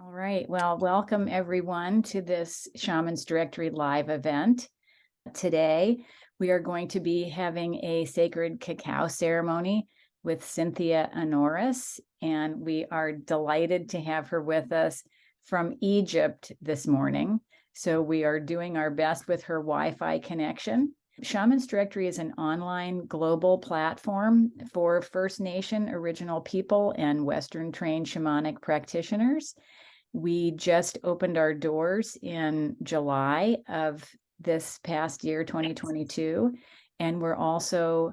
All right. Well, welcome everyone to this Shaman's Directory live event. Today, we are going to be having a sacred cacao ceremony with Cynthia Honoris, and we are delighted to have her with us from Egypt this morning. So we are doing our best with her Wi-Fi connection. Shaman's Directory is an online global platform for First Nation original people and Western trained shamanic practitioners. We just opened our doors in July of this past year, 2022, and we're also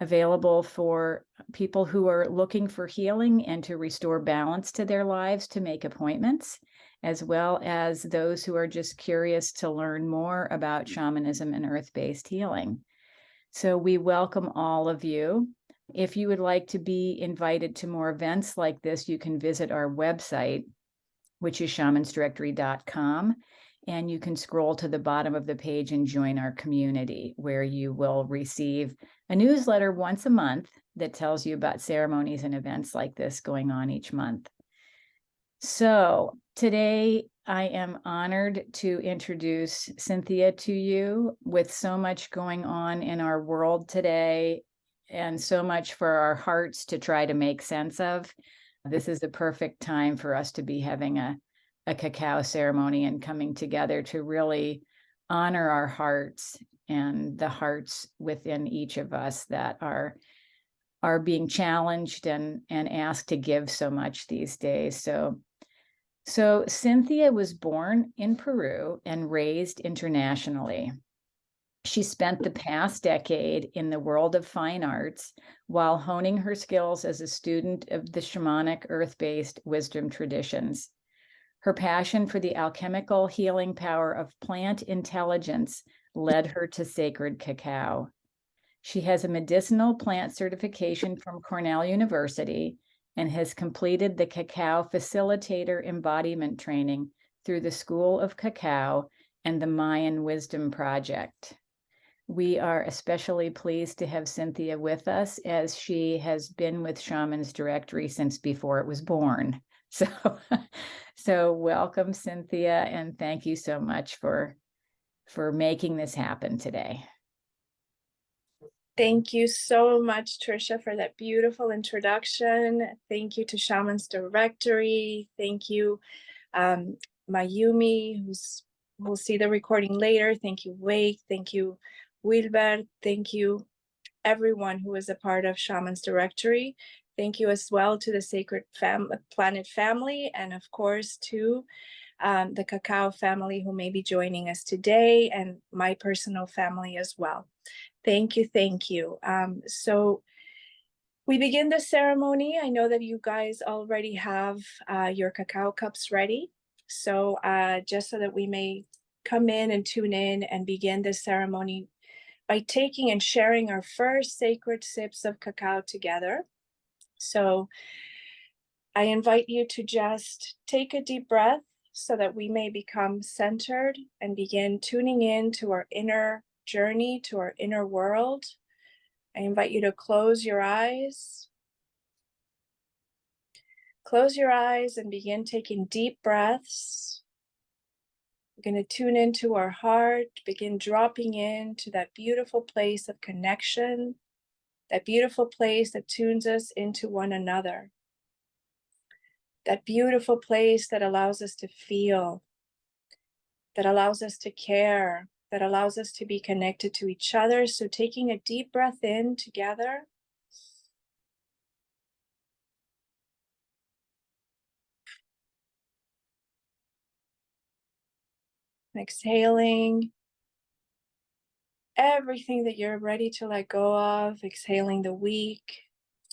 available for people who are looking for healing and to restore balance to their lives to make appointments, as well as those who are just curious to learn more about shamanism and earth-based healing. So we welcome all of you. If you would like to be invited to more events like this, you can visit our website, which is shamansdirectory.com. And you can scroll to the bottom of the page and join our community, where you will receive a newsletter once a month that tells you about ceremonies and events like this going on each month. So today I am honored to introduce Cynthia to you. With so much going on in our world today and so much for our hearts to try to make sense of, this is the perfect time for us to be having a cacao ceremony and coming together to really honor our hearts and the hearts within each of us that are being challenged and asked to give so much these days. So Cynthia was born in Peru and raised internationally. She spent the past decade in the world of fine arts while honing her skills as a student of the shamanic earth-based wisdom traditions. Her passion for the alchemical healing power of plant intelligence led her to sacred cacao. She has a medicinal plant certification from Cornell University and has completed the cacao facilitator embodiment training through the School of Cacao and the Mayan Wisdom Project. We are especially pleased to have Cynthia with us, as she has been with Shaman's Directory since before it was born. So welcome, Cynthia, and thank you so much for making this happen today. Thank you so much, Tricia, for that beautiful introduction. Thank you to Shaman's Directory. Thank you, Mayumi, who'll see the recording later. Thank you, Wake. Thank you, Wilbert. Thank you, everyone who is a part of Shaman's Directory. Thank you as well to the Sacred Planet family, and of course to the Cacao family who may be joining us today, and my personal family as well. Thank you, thank you. So we begin the ceremony. I know that you guys already have your cacao cups ready. So just so that we may come in and tune in and begin this ceremony by taking and sharing our first sacred sips of cacao together. So I invite you to just take a deep breath so that we may become centered and begin tuning in to our inner journey, to our inner world. I invite you to close your eyes. Close your eyes and begin taking deep breaths. We're going to tune into our heart, begin dropping into that beautiful place of connection, that beautiful place that tunes us into one another, that beautiful place that allows us to feel, that allows us to care, that allows us to be connected to each other. So taking a deep breath in together. Exhaling everything that you're ready to let go of, exhaling the week,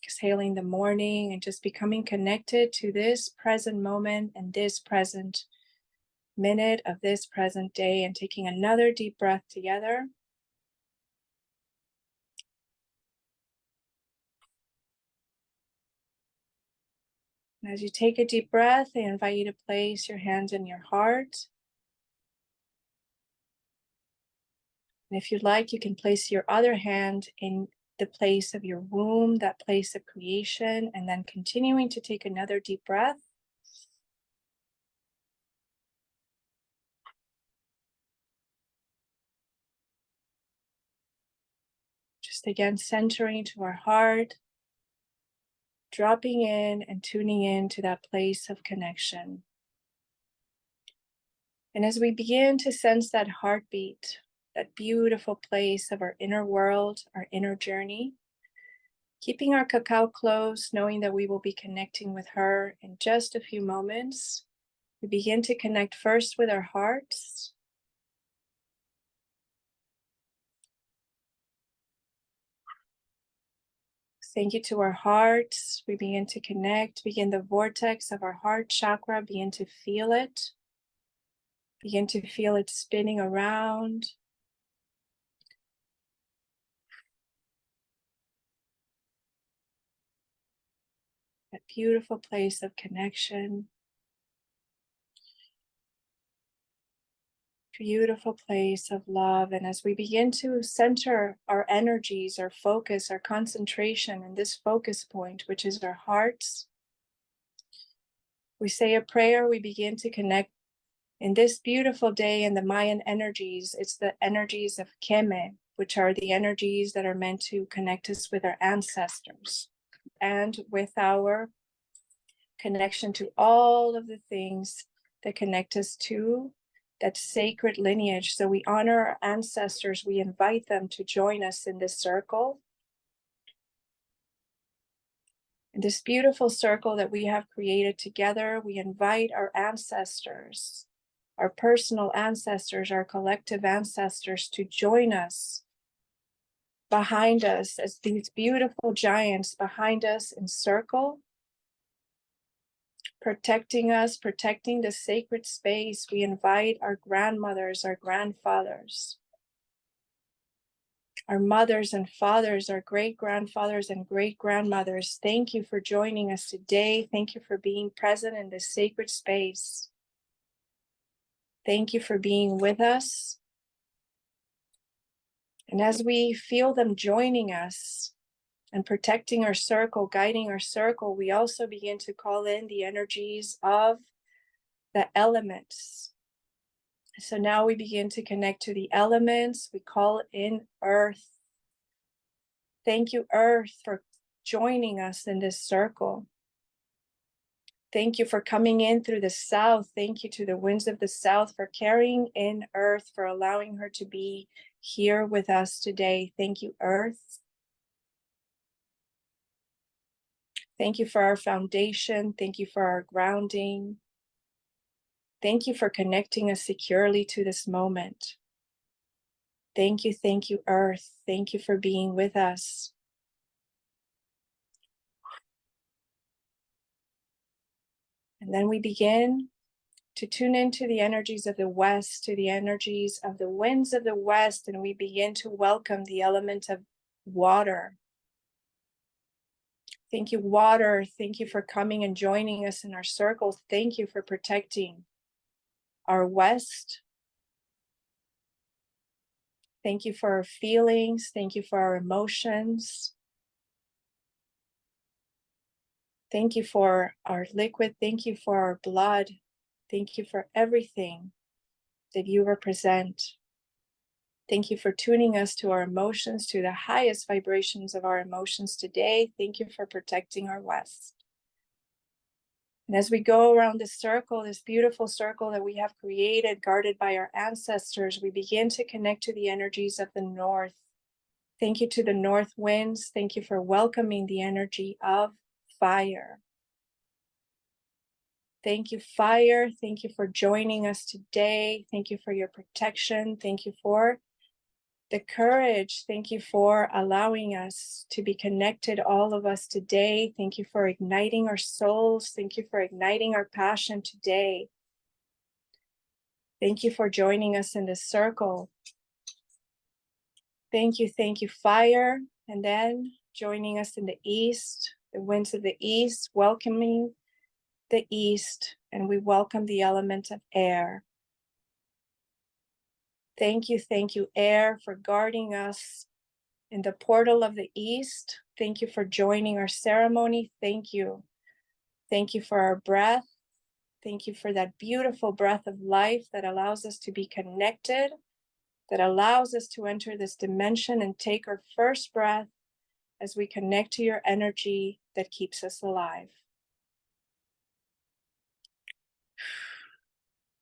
exhaling the morning, and just becoming connected to this present moment and this present minute of this present day, and taking another deep breath together. And as you take a deep breath, I invite you to place your hands in your heart. And if you'd like, you can place your other hand in the place of your womb, that place of creation, and then continuing to take another deep breath. Just again, centering to our heart, dropping in and tuning in to that place of connection. And as we begin to sense that heartbeat, that beautiful place of our inner world, our inner journey, keeping our cacao close, knowing that we will be connecting with her in just a few moments, we begin to connect first with our hearts. Thank you to our hearts. We begin to connect, begin the vortex of our heart chakra, begin to feel it. Begin to feel it spinning around. That beautiful place of connection. Beautiful place of love. And as we begin to center our energies, our focus, our concentration in this focus point, which is our hearts, we say a prayer, we begin to connect in this beautiful day in the Mayan energies. It's the energies of Keme, which are the energies that are meant to connect us with our ancestors and with our connection to all of the things that connect us to that sacred lineage. So we honor our ancestors. We invite them to join us in this circle. In this beautiful circle that we have created together, we invite our ancestors, our personal ancestors, our collective ancestors to join us behind us as these beautiful giants behind us in circle, protecting us, protecting the sacred space. We invite our grandmothers, our grandfathers, our mothers and fathers, our great-grandfathers and great-grandmothers. Thank you for joining us today. Thank you for being present in this sacred space. Thank you for being with us. And as we feel them joining us and protecting our circle, guiding our circle, we also begin to call in the energies of the elements. So now we begin to connect to the elements. We call in Earth. Thank you, Earth, for joining us in this circle. Thank you for coming in through the south. Thank you to the winds of the south for carrying in Earth, for allowing her to be here with us today. Thank you, Earth. Thank you for our foundation. Thank you for our grounding. Thank you for connecting us securely to this moment. Thank you, Earth. Thank you for being with us. And then we begin to tune into the energies of the West, to the energies of the winds of the West, and we begin to welcome the element of water. Thank you, water. Thank you for coming and joining us in our circles. Thank you for protecting our West. Thank you for our feelings. Thank you for our emotions. Thank you for our liquid. Thank you for our blood. Thank you for everything that you represent. Thank you for tuning us to our emotions, to the highest vibrations of our emotions today. Thank you for protecting our West. And as we go around this circle, this beautiful circle that we have created, guarded by our ancestors, we begin to connect to the energies of the North. Thank you to the North winds. Thank you for welcoming the energy of fire. Thank you, fire. Thank you for joining us today. Thank you for your protection. Thank you for the courage. Thank you for allowing us to be connected, all of us today. Thank you for igniting our souls. Thank you for igniting our passion today. Thank you for joining us in this circle. Thank you, fire. And then joining us in the East, the winds of the East, welcoming the East, and we welcome the element of air. Thank you, air, for guarding us in the portal of the East. Thank you for joining our ceremony. Thank you. Thank you for our breath. Thank you for that beautiful breath of life that allows us to be connected that allows us to enter this dimension and take our first breath as we connect to your energy that keeps us alive.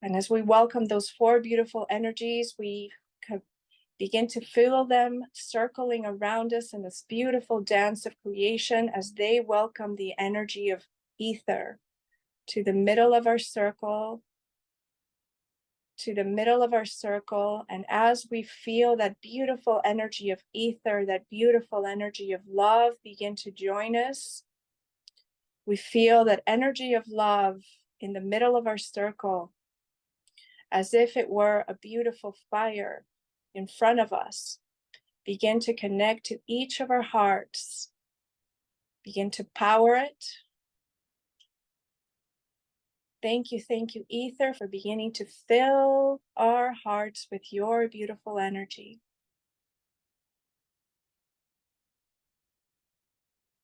And as we welcome those 4 beautiful energies, we begin to feel them circling around us in this beautiful dance of creation as they welcome the energy of ether to the middle of our circle, and as we feel that beautiful energy of ether, that beautiful energy of love begin to join us, we feel that energy of love in the middle of our circle, as if it were a beautiful fire in front of us, begin to connect to each of our hearts, begin to power it. Thank you, Ether, for beginning to fill our hearts with your beautiful energy.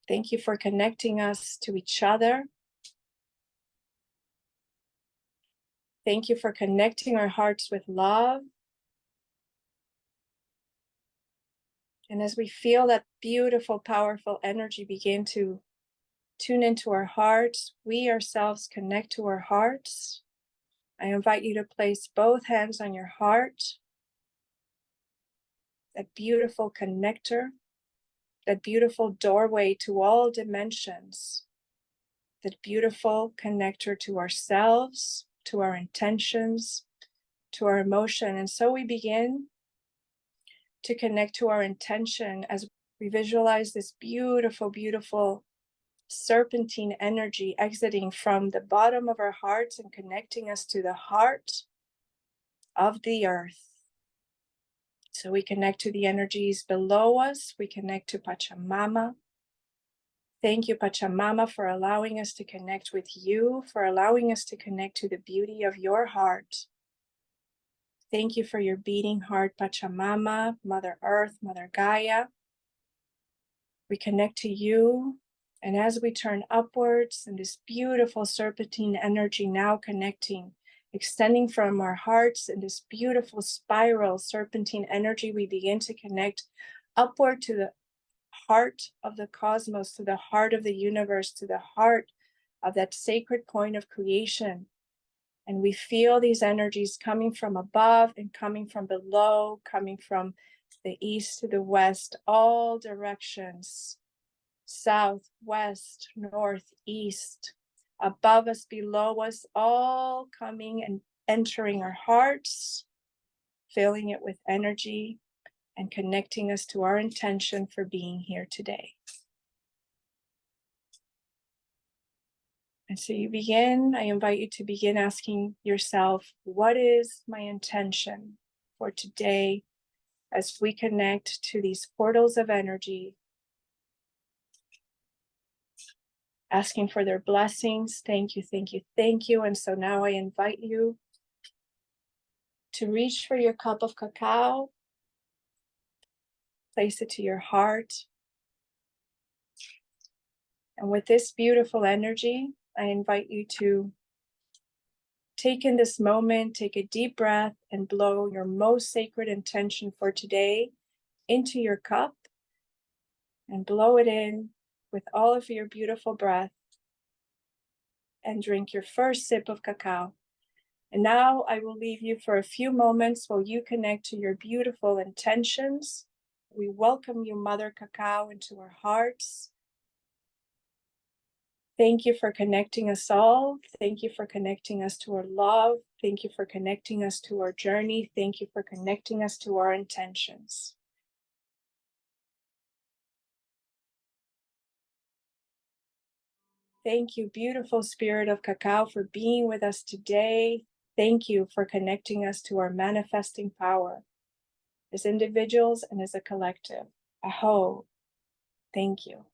Thank you for connecting us to each other. Thank you for connecting our hearts with love. And as we feel that beautiful, powerful energy begin to tune into our hearts, we ourselves connect to our hearts. I invite you to place both hands on your heart, that beautiful connector, that beautiful doorway to all dimensions, that beautiful connector to ourselves, to our intentions, to our emotion. And so we begin to connect to our intention as we visualize this beautiful, beautiful serpentine energy exiting from the bottom of our hearts and connecting us to the heart of the earth. So we connect to the energies below us. We connect to Pachamama. Thank you, Pachamama, for allowing us to connect with you, for allowing us to connect to the beauty of your heart. Thank you for your beating heart, Pachamama, Mother Earth, Mother Gaia. We connect to you, and as we turn upwards in this beautiful serpentine energy now connecting, extending from our hearts in this beautiful spiral serpentine energy, we begin to connect upward to the heart of the cosmos, to the heart of the universe, to the heart of that sacred point of creation. And we feel these energies coming from above and coming from below, coming from the east to the west, all directions, south, west, north, east, above us, below us, all coming and entering our hearts, filling it with energy and connecting us to our intention for being here today. And so I invite you to begin asking yourself, what is my intention for today as we connect to these portals of energy? Asking for their blessings. Thank you, thank you, thank you. And so now I invite you to reach for your cup of cacao, place it to your heart. And with this beautiful energy, I invite you to take in this moment, take a deep breath and blow your most sacred intention for today into your cup and blow it in with all of your beautiful breath and drink your first sip of cacao. And now I will leave you for a few moments while you connect to your beautiful intentions. We welcome you, Mother Cacao, into our hearts. Thank you for connecting us all. Thank you for connecting us to our love. Thank you for connecting us to our journey. Thank you for connecting us to our intentions. Thank you, beautiful spirit of cacao, for being with us today. Thank you for connecting us to our manifesting power as individuals and as a collective. Aho. Thank you.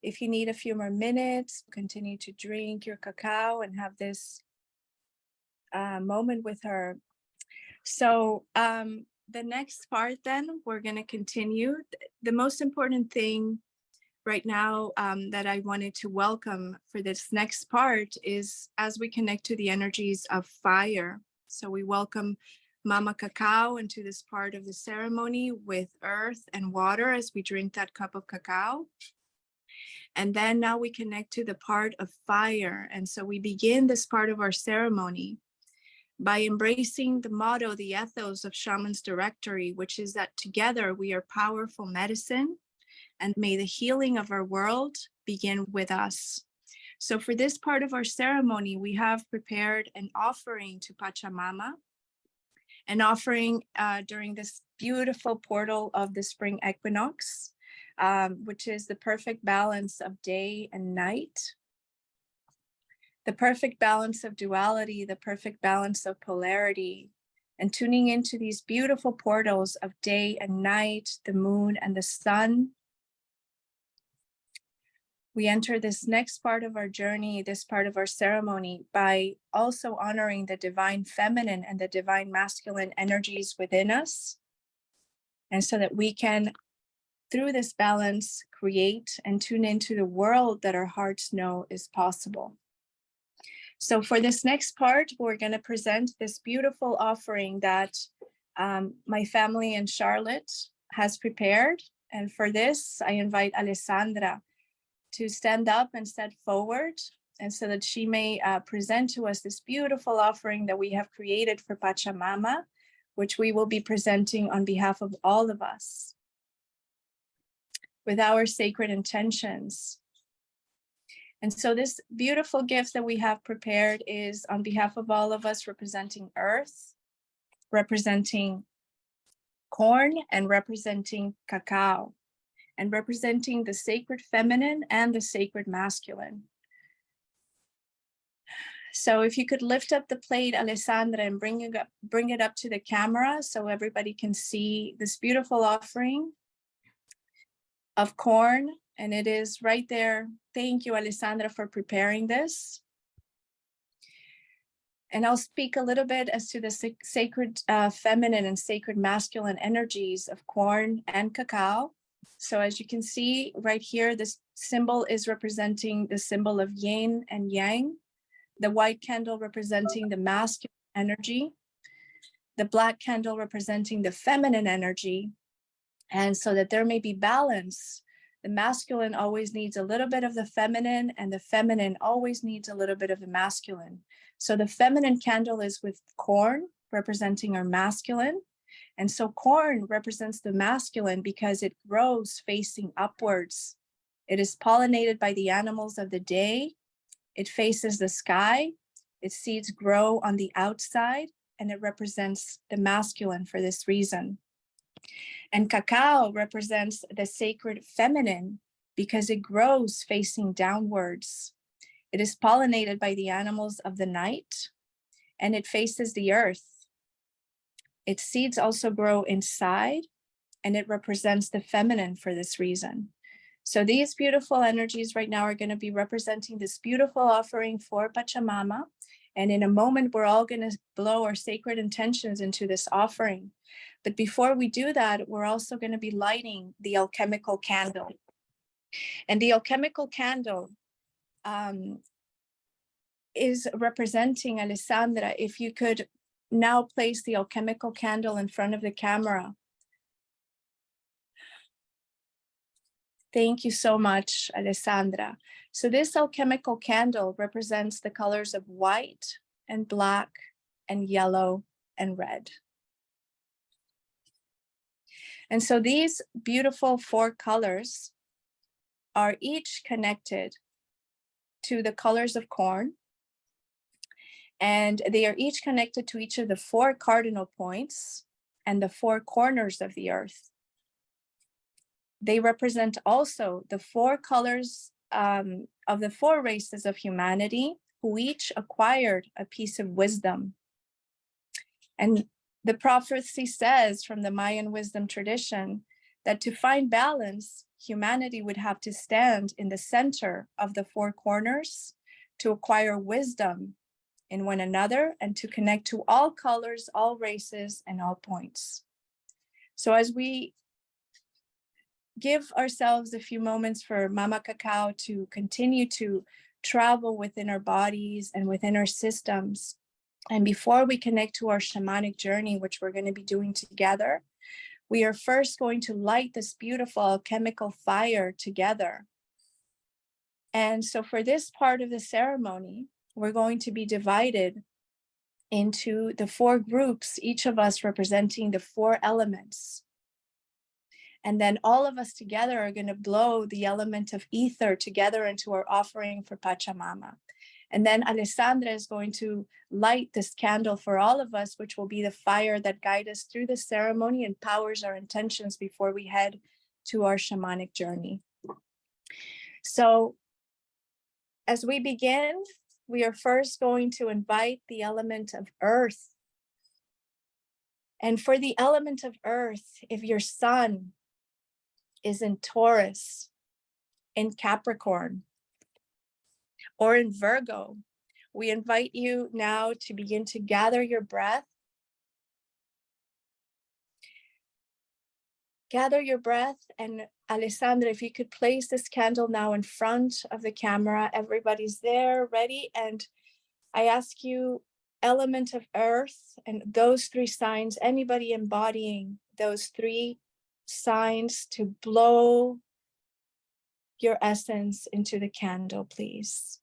If you need a few more minutes, continue to drink your cacao and have this moment with her. So the next part then, we're going to continue. The most important thing right now that I wanted to welcome for this next part is as we connect to the energies of fire. So we welcome Mama Cacao into this part of the ceremony with earth and water as we drink that cup of cacao. And then now we connect to the part of fire. And so we begin this part of our ceremony by embracing the motto, the ethos of Shaman's Directory, which is that together we are powerful medicine, and may the healing of our world begin with us. So for this part of our ceremony, we have prepared an offering to Pachamama, an offering during this beautiful portal of the Spring Equinox, which is the perfect balance of day and night, the perfect balance of duality, the perfect balance of polarity, and tuning into these beautiful portals of day and night, the moon and the sun. We enter this next part of our journey, this part of our ceremony, by also honoring the divine feminine and the divine masculine energies within us. And so that we can, through this balance, create and tune into the world that our hearts know is possible. So for this next part, we're going to present this beautiful offering that my family in Charlotte has prepared. And for this, I invite Alessandra to stand up and step forward, and so that she may present to us this beautiful offering that we have created for Pachamama, which we will be presenting on behalf of all of us with our sacred intentions. And so this beautiful gift that we have prepared is on behalf of all of us, representing earth, representing corn, and representing cacao, and representing the sacred feminine and the sacred masculine. So if you could lift up the plate, Alessandra, and bring it up to the camera so everybody can see this beautiful offering of corn. And it is right there. Thank you, Alessandra, for preparing this. And I'll speak a little bit as to the sacred feminine and sacred masculine energies of corn and cacao. So as you can see right here, this symbol is representing the symbol of yin and yang, the white candle representing the masculine energy, the black candle representing the feminine energy. And so that there may be balance, the masculine always needs a little bit of the feminine, and the feminine always needs a little bit of the masculine. So the feminine candle is with corn, representing our masculine. And so corn represents the masculine because it grows facing upwards. It is pollinated by the animals of the day. It faces the sky. Its seeds grow on the outside, and it represents the masculine for this reason. And cacao represents the sacred feminine because it grows facing downwards. It is pollinated by the animals of the night, and it faces the earth. Its seeds also grow inside, and it represents the feminine for this reason. So these beautiful energies right now are going to be representing this beautiful offering for Pachamama. And in a moment, we're all going to blow our sacred intentions into this offering. But before we do that, we're also going to be lighting the alchemical candle. And the alchemical candle is representing, Alessandra, if you could now place the alchemical candle in front of the camera. Thank you so much, Alessandra. So this alchemical candle represents the colors of white and black and yellow and red. And so these beautiful 4 colors are each connected to the colors of corn. And they are each connected to each of the 4 cardinal points and the 4 corners of the earth. They represent also the 4 colors of the 4 races of humanity, who each acquired a piece of wisdom. And the prophecy says from the Mayan wisdom tradition that to find balance, humanity would have to stand in the center of the 4 corners to acquire wisdom in one another and to connect to all colors, all races, and all points. So as we give ourselves a few moments for Mama Cacao to continue to travel within our bodies and within our systems, And before we connect to our shamanic journey, which we're going to be doing together, we are first going to light this beautiful alchemical fire together. And so for this part of the ceremony, we're going to be divided into the 4 groups, each of us representing the 4 elements. And then all of us together are going to blow the element of ether together into our offering for Pachamama. And then Alessandra is going to light this candle for all of us, which will be the fire that guides us through the ceremony and powers our intentions before we head to our shamanic journey. So as we begin, we are first going to invite the element of earth. And for the element of earth, if your sun is in Taurus, in Capricorn, or in Virgo, we invite you now to begin to gather your breath. Gather your breath, and Alessandra, if you could place this candle now in front of the camera, everybody's there, ready. And I ask you, element of earth, and those 3 signs, anybody embodying those 3 signs, to blow your essence into the candle, please.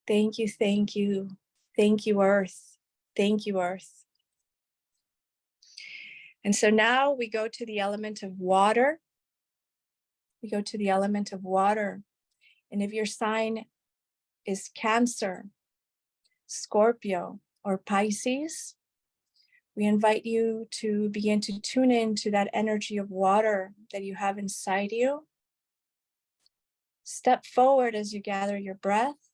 Thank you, thank you. Thank you, Earth. Thank you, Earth. And so now we go to the element of water. We go to the element of water. And if your sign is Cancer, Scorpio, or Pisces, we invite you to begin to tune in to that energy of water that you have inside you. Step forward as you gather your breath.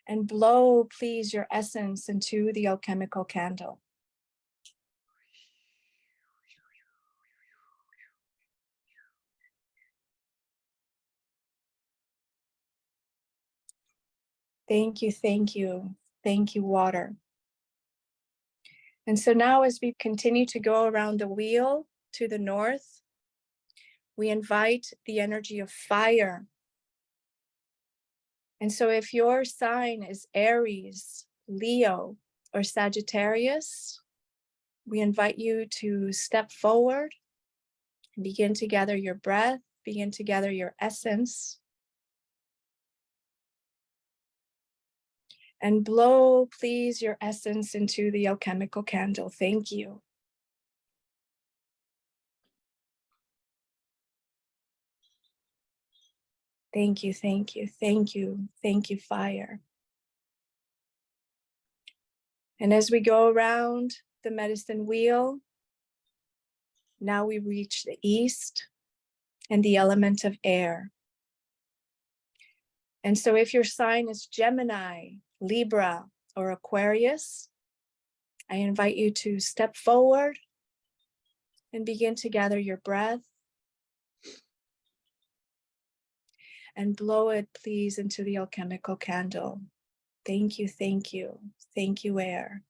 And blow, please, your essence into the alchemical candle. Thank you, thank you. Thank you, water. And so now as we continue to go around the wheel to the north, we invite the energy of fire. And so if your sign is Aries, Leo, or Sagittarius, we invite you to step forward and begin to gather your breath, begin to gather your essence. And blow, please, your essence into the alchemical candle. Thank you. Thank you, thank you, thank you, thank you, fire. And as we go around the medicine wheel, now we reach the east and the element of air. And so if your sign is Gemini, Libra, or Aquarius, I invite you to step forward and begin to gather your breath. And blow it, please, into the alchemical candle. Thank you, thank you. Thank you, air.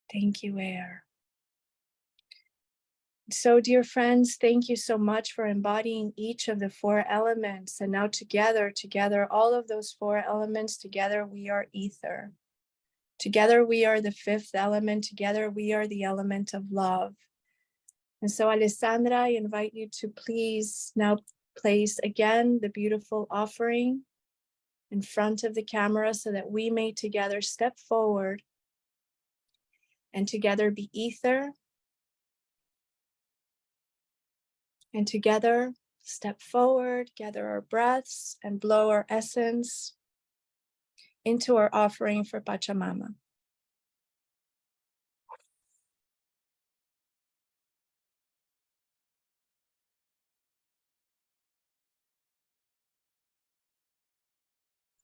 Thank you, air. So, dear friends, thank you so much for embodying each of the 4 elements. And now together, all of those 4 elements, together we are ether. Together we are the 5th element. Together we are the element of love. And so, Alessandra, I invite you to please now place again the beautiful offering in front of the camera so that we may together step forward and together be ether. And together step forward, gather our breaths, and blow our essence into our offering for Pachamama.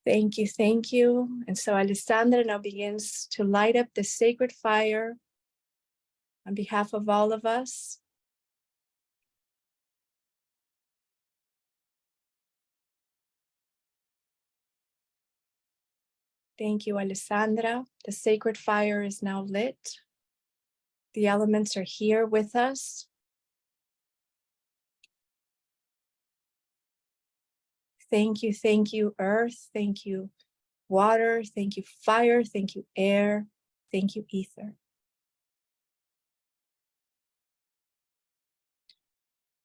Thank you, thank you. And so Alessandra now begins to light up the sacred fire on behalf of all of us. Thank you, Alessandra. The sacred fire is now lit. The elements are here with us. Thank you, earth. Thank you, water. Thank you, fire. Thank you, air. Thank you, ether.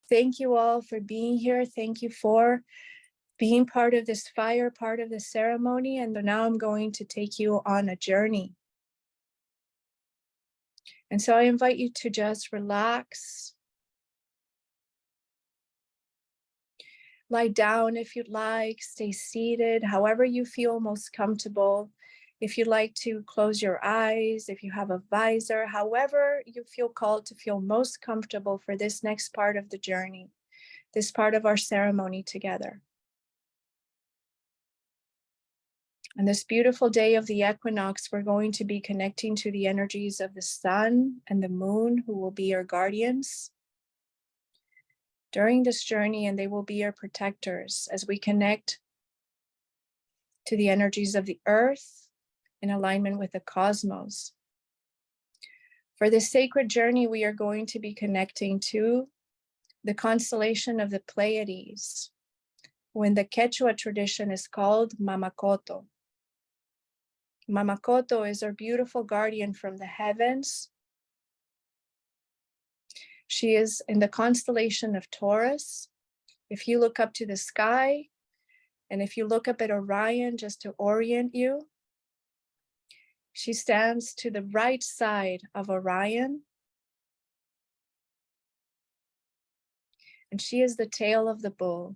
Thank you all for being here. Thank you for being part of this fire, part of the ceremony. And now I'm going to take you on a journey. And so I invite you to just relax. Lie down if you'd like, stay seated, however you feel most comfortable. If you'd like to close your eyes, if you have a visor, however you feel called to feel most comfortable for this next part of the journey, this part of our ceremony together. On this beautiful day of the equinox, we're going to be connecting to the energies of the sun and the moon, who will be our guardians during this journey, and they will be our protectors as we connect to the energies of the earth in alignment with the cosmos. For this sacred journey, we are going to be connecting to the constellation of the Pleiades, who in the Quechua tradition is called Mamakoto. Mamakoto is our beautiful guardian from the heavens. She is in the constellation of Taurus. If you look up to the sky, and if you look up at Orion, just to orient you, she stands to the right side of Orion. And she is the tail of the bull.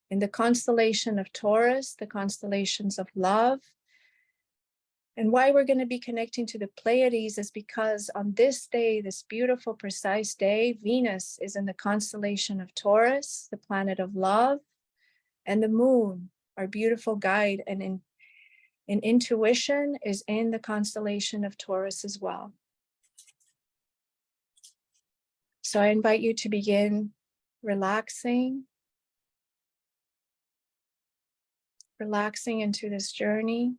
In the constellation of Taurus, the constellations of love. And why we're going to be connecting to the Pleiades is because on this day, this beautiful, precise day, Venus is in the constellation of Taurus, the planet of love, and the moon, our beautiful guide and in intuition, is in the constellation of Taurus as well. So I invite you to begin relaxing into this journey.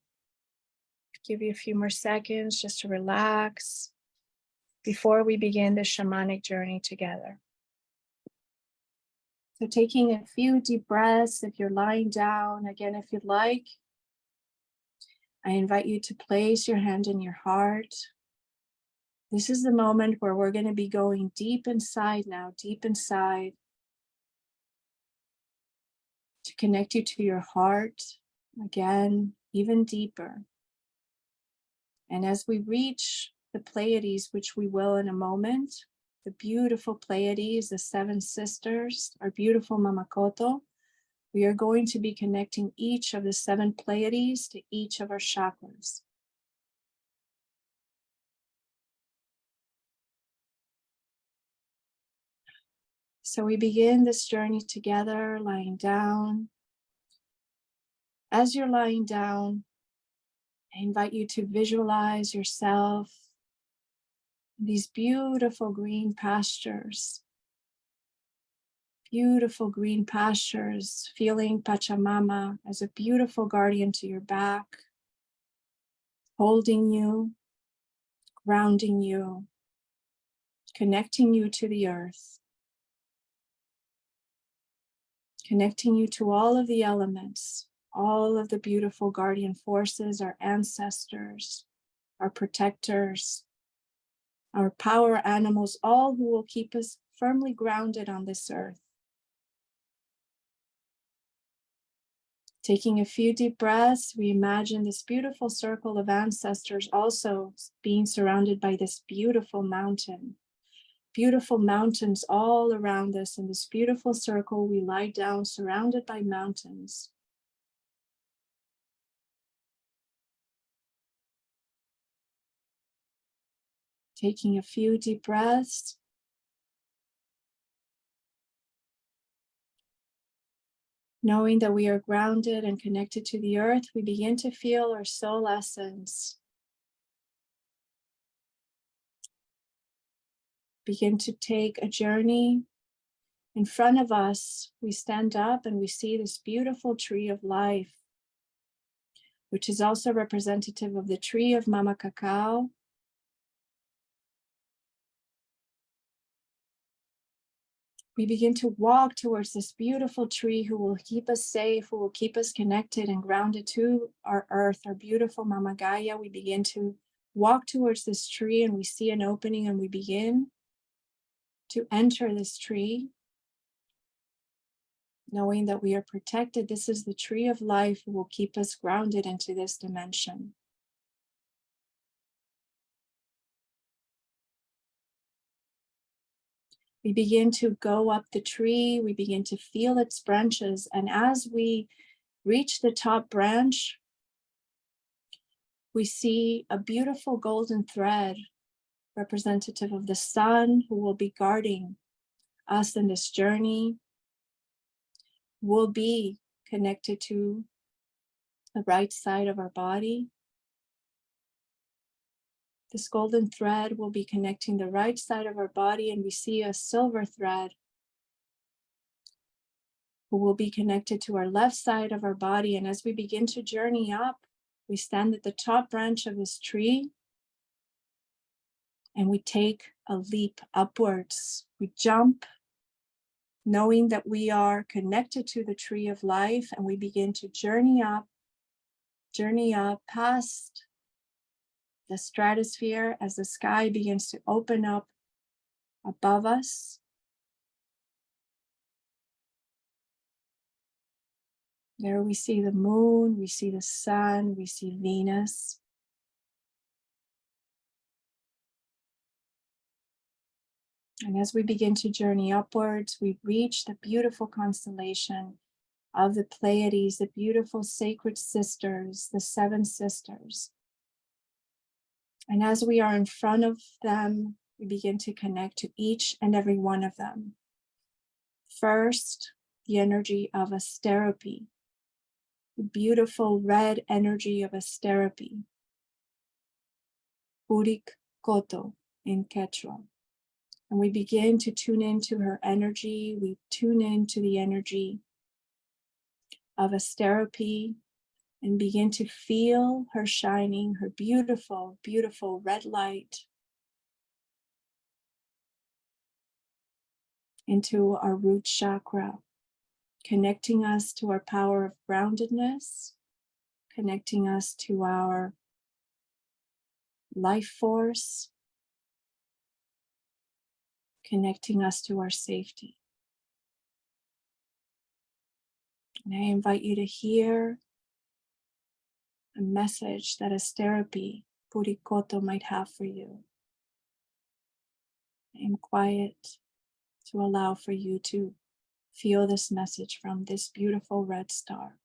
Give you a few more seconds just to relax before we begin the shamanic journey together. So taking a few deep breaths, if you're lying down, again, if you'd like, I invite you to place your hand in your heart. This is the moment where we're going to be going deep inside now, deep inside, to connect you to your heart, again, even deeper. And as we reach the Pleiades, which we will in a moment, the beautiful Pleiades, the seven sisters, our beautiful Mamakoto, we are going to be connecting each of the seven Pleiades to each of our chakras. So we begin this journey together, lying down. As you're lying down, I invite you to visualize yourself in these beautiful green pastures. Beautiful green pastures, feeling Pachamama as a beautiful guardian to your back, holding you, grounding you, connecting you to the earth, connecting you to all of the elements, all of the beautiful guardian forces, our ancestors, our protectors, our power animals, all who will keep us firmly grounded on this earth. Taking a few deep breaths, we imagine this beautiful circle of ancestors also being surrounded by this beautiful mountain. Beautiful mountains all around us. In this beautiful circle, we lie down surrounded by mountains. Taking a few deep breaths. Knowing that we are grounded and connected to the earth, we begin to feel our soul essence. Begin to take a journey. In front of us, we stand up and we see this beautiful tree of life. which is also representative of the tree of Mama Cacao. We begin to walk towards this beautiful tree who will keep us safe, who will keep us connected and grounded to our earth, our beautiful Mama Gaia. We begin to walk towards this tree and we see an opening and we begin to enter this tree, knowing that we are protected. This is the tree of life who will keep us grounded into this dimension. We begin to go up the tree, we begin to feel its branches, and as we reach the top branch, we see a beautiful golden thread representative of the sun who will be guarding us in this journey, will be connected to the right side of our body. This golden thread will be connecting the right side of our body, and we see a silver thread who will be connected to our left side of our body. And as we begin to journey up, we stand at the top branch of this tree and we take a leap upwards. We jump, knowing that we are connected to the tree of life, and we begin to journey up past the stratosphere as the sky begins to open up above us. There we see the moon, we see the sun, we see Venus. And as we begin to journey upwards, we reach the beautiful constellation of the Pleiades, the beautiful sacred sisters, the 7 sisters. And as we are in front of them, we begin to connect to each and every one of them. First, the energy of Asterope, the beautiful red energy of Asterope, Purik Koto in Quechua. And we begin to tune into her energy. We tune into the energy of Asterope and begin to feel her shining, her beautiful, beautiful red light into our root chakra, connecting us to our power of groundedness, connecting us to our life force, connecting us to our safety. And I invite you to hear a message that Asterope, Purikoto, might have for you. I am quiet to allow for you to feel this message from this beautiful red star.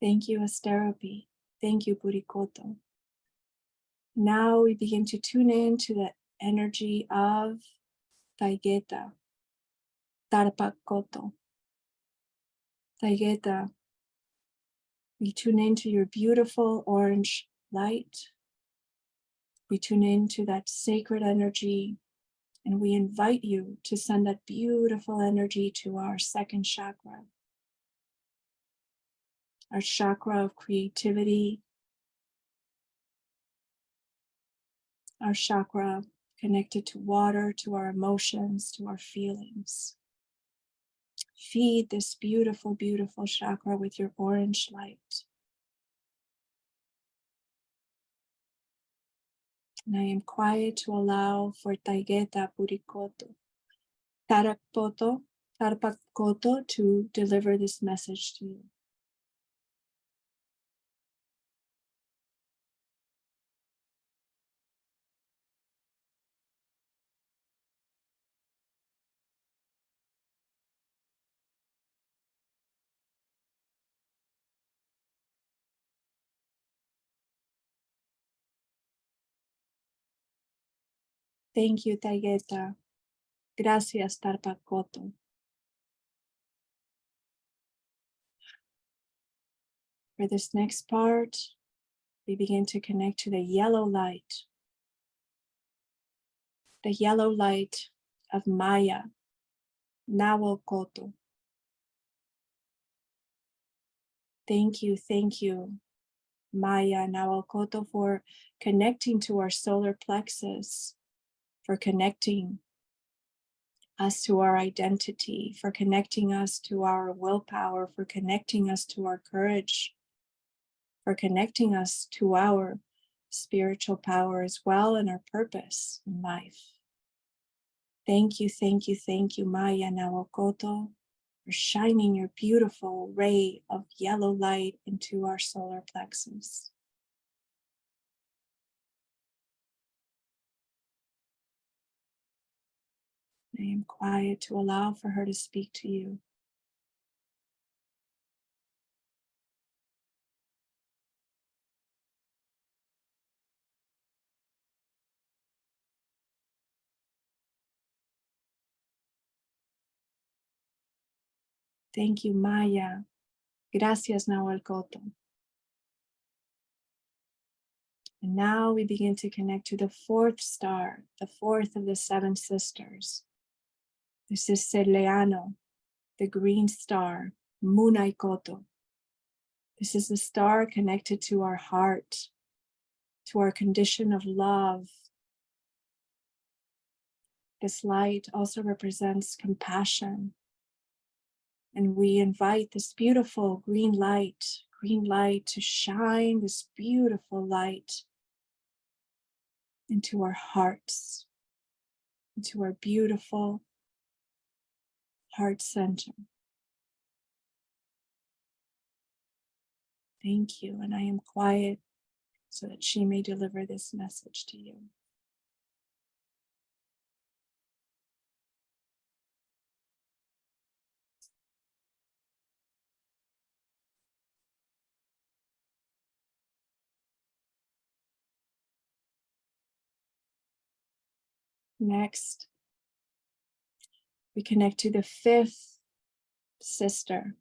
Thank you, Asterope. Thank you, Purikoto. Now we begin to tune in to the energy of Taygeta, Tarpakoto. Taygeta, we tune into your beautiful orange light. We tune into that sacred energy, and we invite you to send that beautiful energy to our second chakra, our chakra of creativity, our chakra connected to water, to our emotions, to our feelings. Feed this beautiful, beautiful chakra with your orange light. And I am quiet to allow for Taygeta Purikoto, Tarpakoto to deliver this message to you. Thank you, Taygeta. Gracias, Tarpakoto. For this next part, we begin to connect to the yellow light of Maya, Nahualcoto. Thank you, Maya, Nahualcoto, for connecting to our solar plexus, for connecting us to our identity, for connecting us to our willpower, for connecting us to our courage, for connecting us to our spiritual power as well and our purpose in life. Thank you, Maya Nahualcoto, for shining your beautiful ray of yellow light into our solar plexus. I am quiet to allow for her to speak to you. Thank you, Maya. Gracias, Nahualcoto. And now we begin to connect to the fourth star, the fourth of the seven sisters. This is Celeano, the green star, Munaikoto. This is the star connected to our heart, to our condition of love. This light also represents compassion. And we invite this beautiful green light to shine this beautiful light into our hearts, into our beautiful heart center. Thank you, and I am quiet so that she may deliver this message to you. Next, we connect to the fifth sister.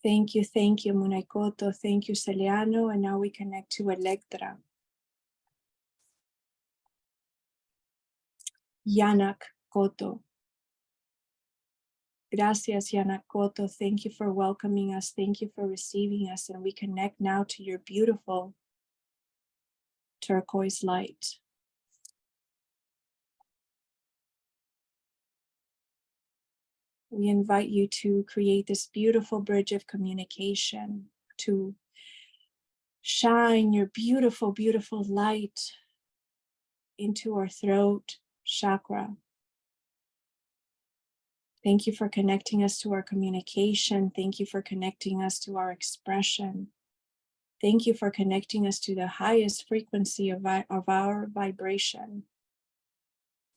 Thank you, Munaikoto. Thank you, Celeano. And now we connect to Electra. Yanak Koto. Gracias, Yanak Koto. Thank you for welcoming us. Thank you for receiving us. And we connect now to your beautiful turquoise light. We invite you to create this beautiful bridge of communication, to shine your beautiful, beautiful light into our throat chakra. Thank you for connecting us to our communication. Thank you for connecting us to our expression. Thank you for connecting us to the highest frequency of our vibration.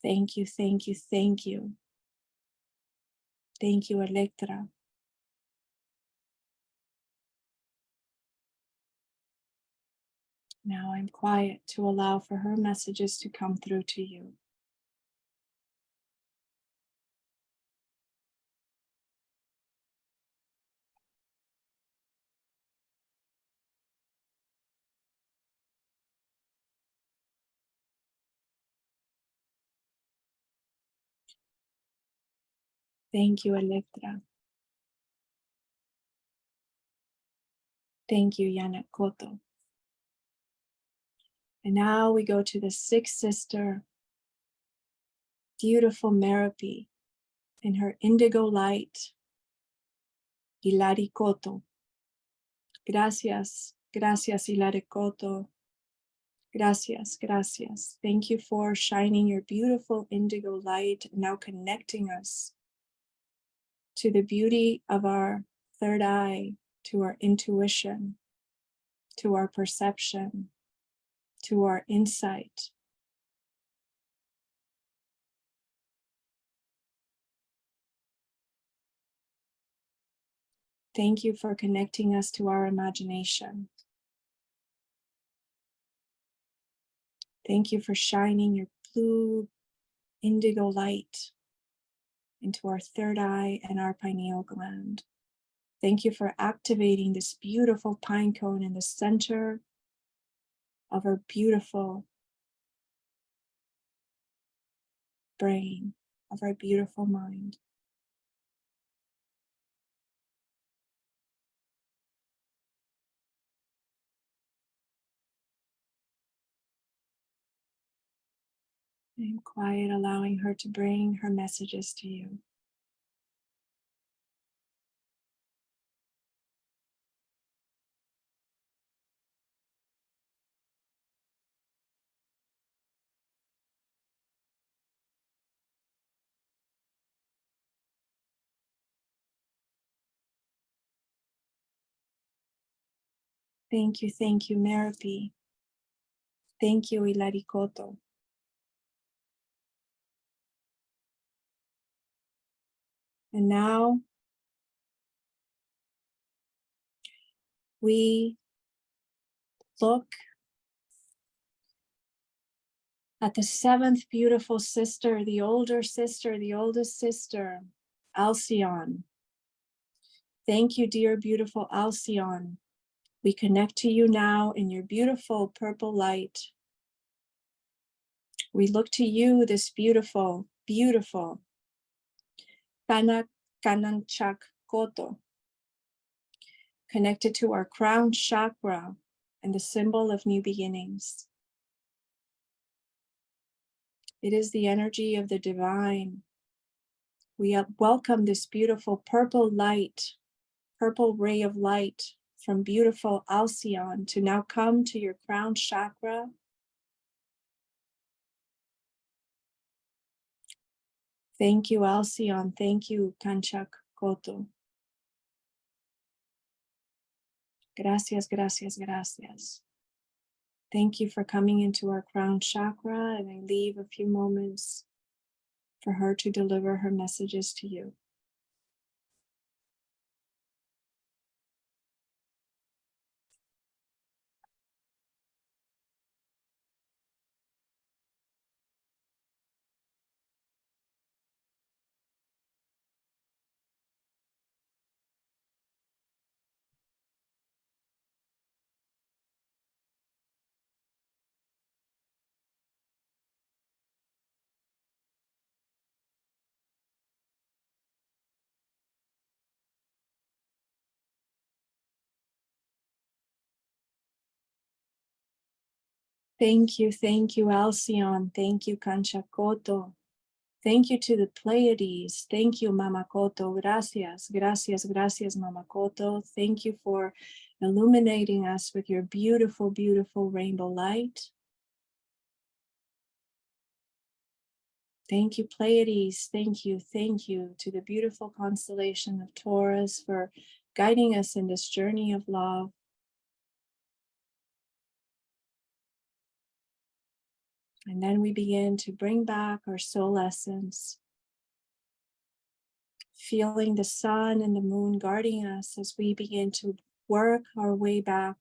Thank you, thank you, thank you. Thank you, Electra. Now I'm quiet to allow for her messages to come through to you. Thank you, Electra. Thank you, Yanak Koto. And now we go to the sixth sister, beautiful Merope, in her indigo light, Hilari Koto. Gracias, Hilari Koto. Gracias. Thank you for shining your beautiful indigo light, now connecting us to the beauty of our third eye, to our intuition, to our perception, to our insight. Thank you for connecting us to our imagination. Thank you for shining your blue indigo light into our third eye and our pineal gland. Thank you for activating this beautiful pine cone in the center of our beautiful brain, of our beautiful mind. I'm quiet, allowing her to bring her messages to you. Thank you, Merapi. Thank you, Ilarikoto. And now we look at the seventh beautiful sister, the older sister, the oldest sister, Alcyone. Thank you, dear, beautiful Alcyone. We connect to you now in your beautiful purple light. We look to you, this beautiful, beautiful Kananchak Koto, connected to our crown chakra and the symbol of new beginnings. It is the energy of the divine. We welcome this beautiful purple light, purple ray of light from beautiful Alcyone to now come to your crown chakra. Thank you, Alcyone. Thank you, Kanchak Koto. Gracias, gracias, gracias. Thank you for coming into our crown chakra, and I leave a few moments for her to deliver her messages to you. Thank you, Alcyone. Thank you, Kanchakoto. Thank you to the Pleiades. Thank you, Mamakoto. Gracias, gracias, gracias, Mamakoto. Thank you for illuminating us with your beautiful, beautiful rainbow light. Thank you, Pleiades. Thank you to the beautiful constellation of Taurus for guiding us in this journey of love. And then we begin to bring back our soul essence, feeling the sun and the moon guarding us as we begin to work our way back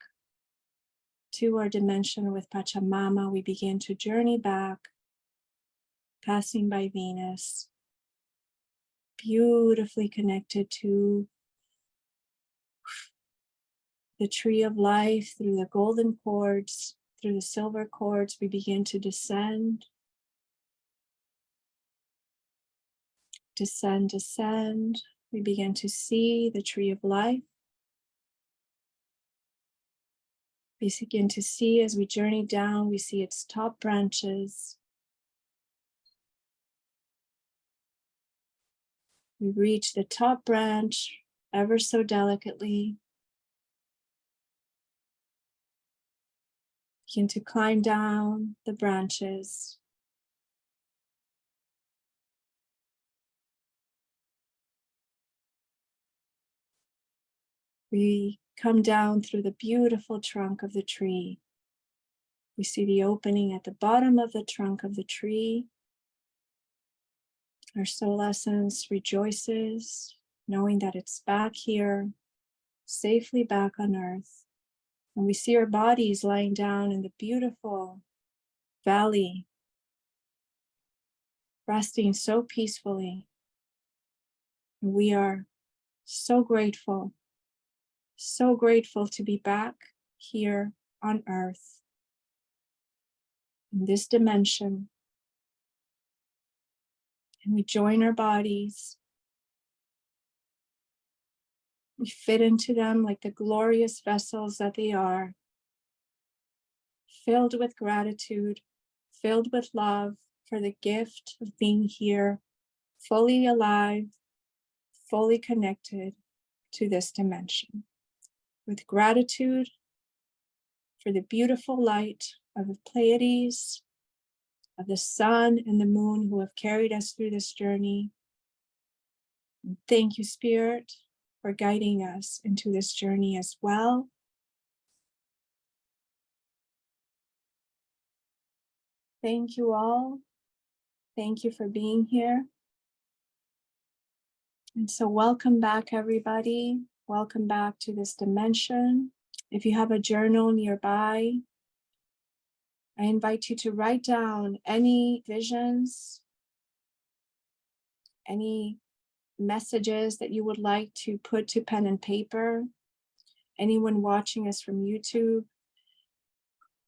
to our dimension with Pachamama. We begin to journey back, passing by Venus, beautifully connected to the tree of life through the golden cords, through the silver cords. We begin to descend, descend, descend. We begin to see the tree of life. We begin to see as we journey down, we see its top branches. We reach the top branch ever so delicately. Begin to climb down the branches. We come down through the beautiful trunk of the tree. We see the opening at the bottom of the trunk of the tree. Our soul essence rejoices, knowing that it's back here, safely back on earth. And we see our bodies lying down in the beautiful valley, resting so peacefully. And we are so grateful So grateful to be back here on Earth, in this dimension. And we join our bodies. We fit into them like the glorious vessels that they are, filled with gratitude, filled with love for the gift of being here, fully alive, fully connected to this dimension. With gratitude for the beautiful light of the Pleiades, of the sun and the moon who have carried us through this journey. And thank you, Spirit, for guiding us into this journey as well. Thank you all. Thank you for being here. And so welcome back, everybody. Welcome back to this dimension. If you have a journal nearby, I invite you to write down any visions, any messages that you would like to put to pen and paper. Anyone watching us from YouTube,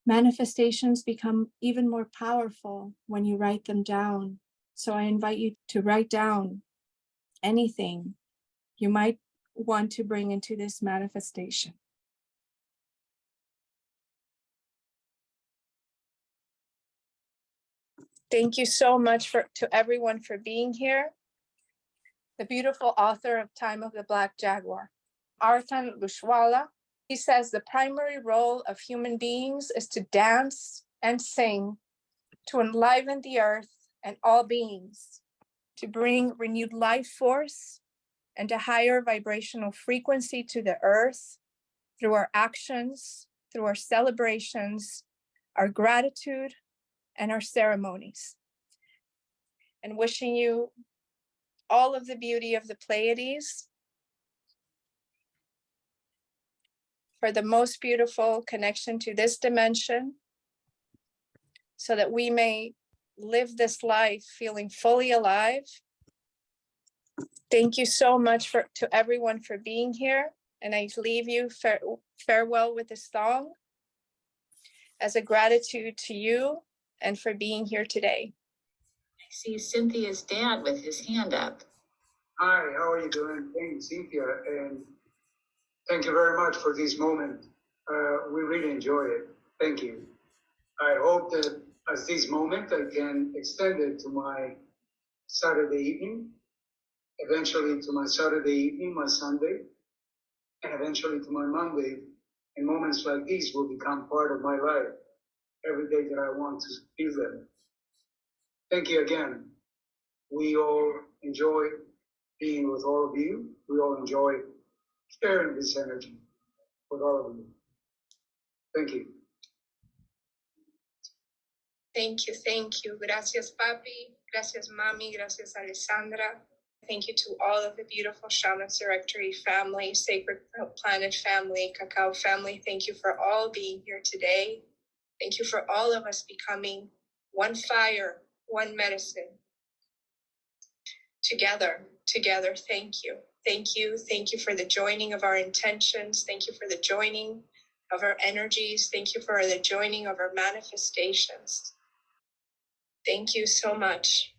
manifestations become even more powerful when you write them down. So I invite you to write down anything you might want to bring into this manifestation. Thank you so much to everyone for being here. The beautiful author of Time of the Black Jaguar, Arthan Lushwala, he says the primary role of human beings is to dance and sing, to enliven the earth and all beings, to bring renewed life force and a higher vibrational frequency to the earth through our actions, through our celebrations, our gratitude, and our ceremonies. And wishing you all of the beauty of the Pleiades, for the most beautiful connection to this dimension, so that we may live this life feeling fully alive. Thank you so much to everyone for being here. And I leave you farewell with a song as a gratitude to you and for being here today. I see Cynthia's dad with his hand up. Hi, how are you doing? Thank you, Cynthia, and thank you very much for this moment. We really enjoy it. Thank you. I hope that as this moment, I can extend it to my Saturday evening, eventually to my Saturday evening, my Sunday, and eventually to my Monday. And moments like these will become part of my life every day that I want to feel them. Thank you again. We all enjoy being with all of you. We all enjoy sharing this energy with all of you. Thank you. Thank you, thank you. Gracias, Papi. Gracias, Mami. Gracias, Alessandra. Thank you to all of the beautiful Shaman's Directory family, Sacred Planet family, Cacao family. Thank you for all being here today. Thank you for all of us becoming one fire, one medicine. Together, thank you. Thank you for the joining of our intentions. Thank you for the joining of our energies. Thank you for the joining of our manifestations. Thank you so much.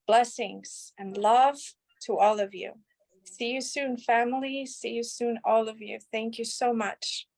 Blessings and love to all of you. See you soon, family. See you soon, all of you. Thank you so much.